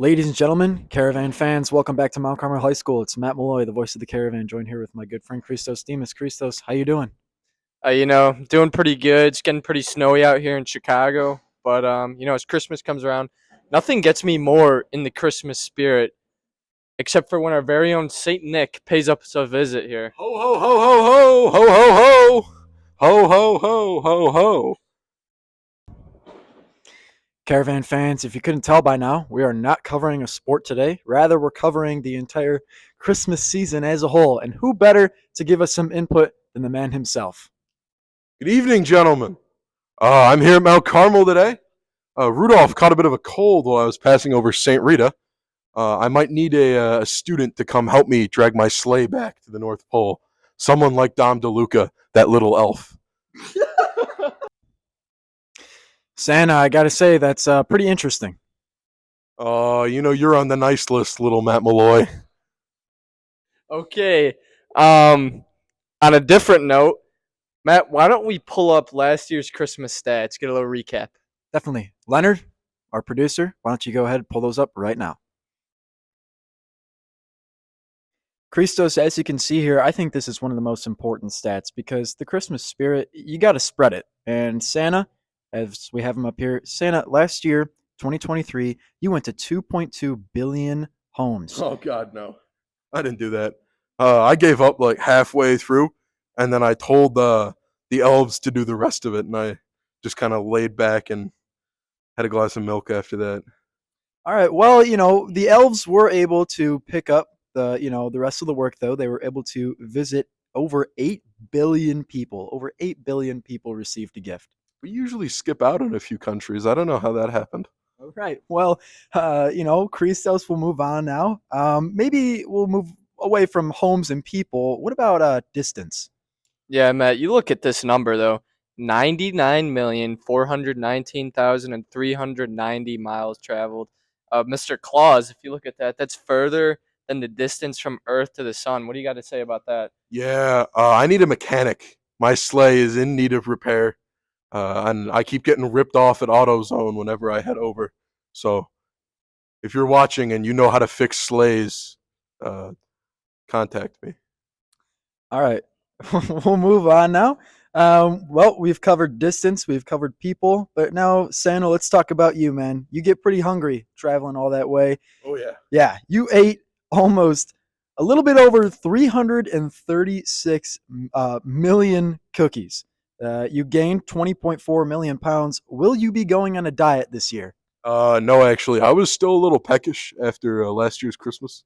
Ladies and gentlemen, Caravan fans, welcome back to Mount Carmel High School. It's Matt Malloy, the voice of the Caravan, joined here with my good friend Christos Demas. Christos, how you doing? Doing pretty good. It's getting pretty snowy out here in Chicago. But as Christmas comes around, nothing gets me more in the Christmas spirit except for when our very own Saint Nick pays us a visit here. Ho ho ho ho ho ho ho ho ho ho ho ho. Caravan fans, if you couldn't tell by now, we are not covering a sport today. Rather, we're covering the entire Christmas season as a whole. And who better to give us some input than the man himself? Good evening, gentlemen. I'm here at Mount Carmel today. Rudolph caught a bit of a cold while I was passing over St. Rita. I might need a student to come help me drag my sleigh back to the North Pole. Someone like Dom DeLuca, that little elf. Santa, I gotta say, that's pretty interesting. You're on the nice list, little Matt Malloy. Okay. On a different note, Matt, why don't we pull up last year's Christmas stats, get a little recap? Definitely. Leonard, our producer, why don't you go ahead and pull those up right now? Christos, as you can see here, I think this is one of the most important stats because the Christmas spirit, you got to spread it. And Santa, as we have him up here, Santa, last year, 2023, you went to 2.2 billion homes. Oh, God, no. I didn't do that. I gave up like halfway through, and then I told the elves to do the rest of it, and I just kind of laid back and had a glass of milk after that. All right. Well, the elves were able to pick up the rest of the work, though. They were able to visit over 8 billion people. Over 8 billion people received a gift. We usually skip out in a few countries. I don't know how that happened. All right. Well, Christos will move on now. Maybe we'll move away from homes and people. What about distance? Yeah, Matt, you look at this number though. 99,419,390 miles traveled. Mr. Claus, if you look at that, that's further than the distance from Earth to the sun. What do you got to say about that? Yeah, I need a mechanic. My sleigh is in need of repair, and I keep getting ripped off at AutoZone whenever I head over. So, if you're watching and you know how to fix sleighs, contact me. All right. We'll move on now. Well, we've covered distance, we've covered people, but now, Santa, let's talk about you, man. You get pretty hungry traveling all that way. Oh yeah. Yeah, you ate almost a little bit over 336 million cookies. You gained 20.4 million pounds. Will you be going on a diet this year? No, actually, I was still a little peckish after last year's Christmas.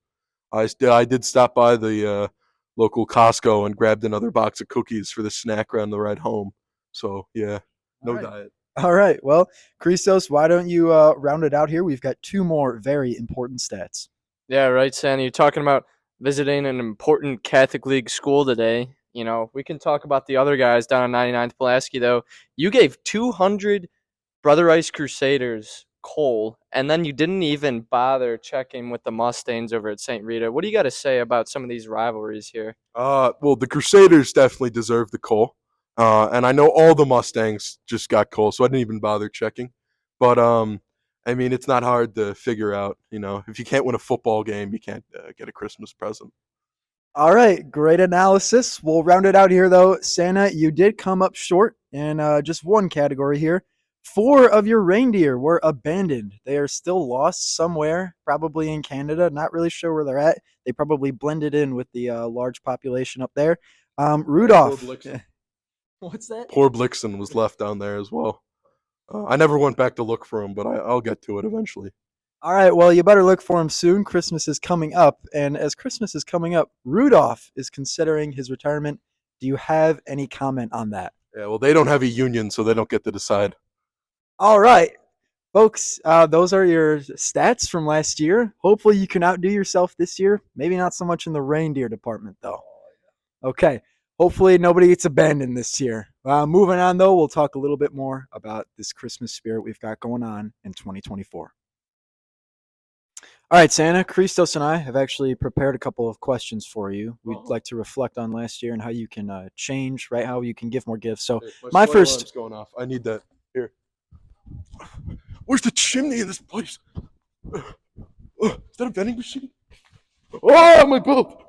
I did stop by the local Costco and grabbed another box of cookies for the snack on the ride home. So yeah, no All right. diet. All right. Well, Christos, why don't you round it out here? We've got two more very important stats. Yeah, right, Sandy. You're talking about visiting an important Catholic League school today. We can talk about the other guys down on 99th Pulaski, though. You gave 200 Brother Rice Crusaders coal, and then you didn't even bother checking with the Mustangs over at St. Rita. What do you got to say about some of these rivalries here? Well, the Crusaders definitely deserve the coal, and I know all the Mustangs just got coal, so I didn't even bother checking. But I mean, it's not hard to figure out. If you can't win a football game, you can't get a Christmas present. All right. Great analysis. We'll round it out here, though. Santa, you did come up short in just one category here. 4 of your reindeer were abandoned. They are still lost somewhere, probably in Canada. Not really sure where they're at. They probably blended in with the large population up there. Rudolph. Poor Blixen. What's that? Poor Blixen was left down there as well. I never went back to look for him, but I'll get to it eventually. All right, well, you better look for him soon. Christmas is coming up. And as Christmas is coming up, Rudolph is considering his retirement. Do you have any comment on that? Yeah, well, they don't have a union, so they don't get to decide. All right, folks, those are your stats from last year. Hopefully, you can outdo yourself this year. Maybe not so much in the reindeer department, though. Okay, hopefully, nobody gets abandoned this year. Moving on, though, we'll talk a little bit more about this Christmas spirit we've got going on in 2024. All right, Santa, Christos and I have actually prepared a couple of questions for you. We'd like to reflect on last year and how you can change, right? How you can give more gifts. So, Hey, my sweater first. alarm's going off. I need that. Here. Where's the chimney in this place? Is that a vending machine? Oh, my belt!